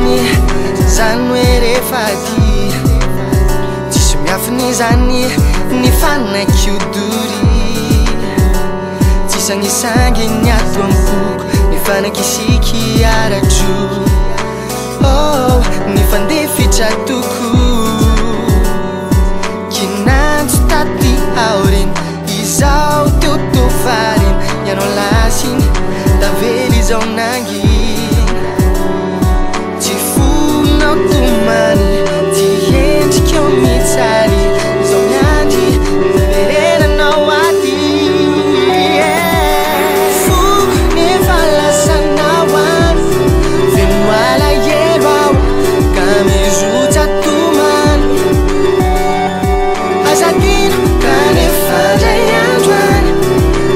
zany zany hoe rehefa ty tsisy miafiny zany ny fanaky-odory tsisy agnisangy ny ato ampoko ny fanaky-siky aradro ny fandefitra toko kinanjo taty aoriny izao teo tovariny ianao lasiny tavely izao nanginy tsy fonao tomany ty endrikeo mitsary izao miandry niverenanao aty foko nefa lasanao any venoala elo ao ka mizotra tomany azadino ka nefa ndray andro any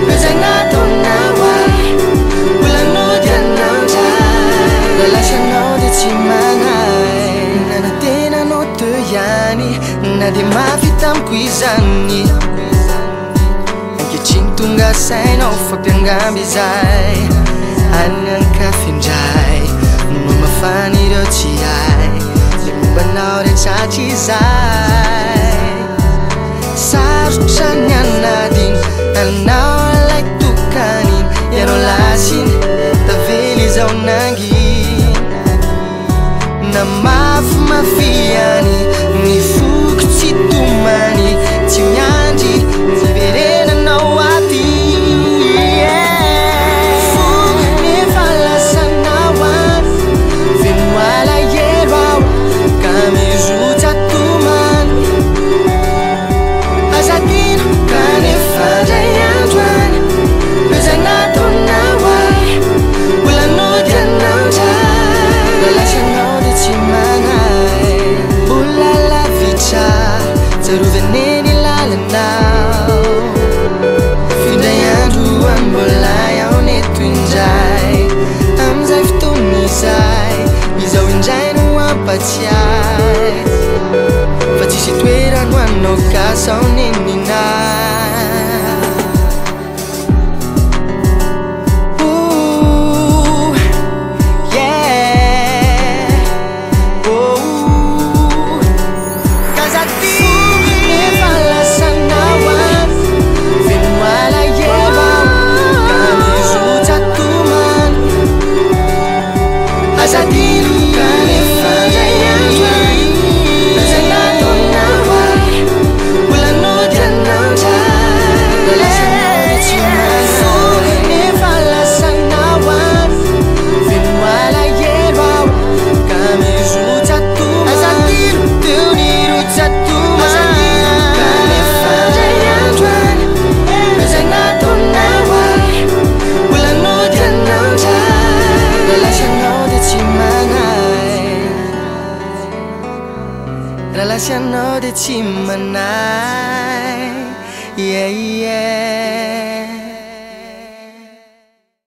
pezanataonao ay volanody anao ndray lalasanao de tsy manay nanatenanao teo ihany na de mafy tamiko izany ankehitriny tonga sainao fampiangamby izay anyankafindray no mafany ireo tsy hay ny mombanao rehetratra izay sarotra ny anadiny anao alay tokaniny ianao lasiny tavely izao nanginy na mafy mafiany ny foko tsy tomany tsy miandry niverenanao aty foko nefa lasanao any venoala elo ao ka mizotra tomany azadino ka nefa ndray andro any pezanataonao ay volanody anao ndray lalasanao de tsy manay mbola lavitra jaroveneny lalanao findray andro any mbola iaho neto indray amizay fotoan'izay izao indray no ampatsiay fa tsisy toerano anao kasao neninay azadino ka nefa ndray andro any pezanataonao ay volanody anao ndray lalasanao de tsy manay nefa lasanao any venoala elo ao ka mizotra tomany azadino teo nirotra tomany ka nefa ndray andro any pezanataonao ay volanody anao ndray lalasanao de tsy manay lalasanao de tsy manay yeah, yeah.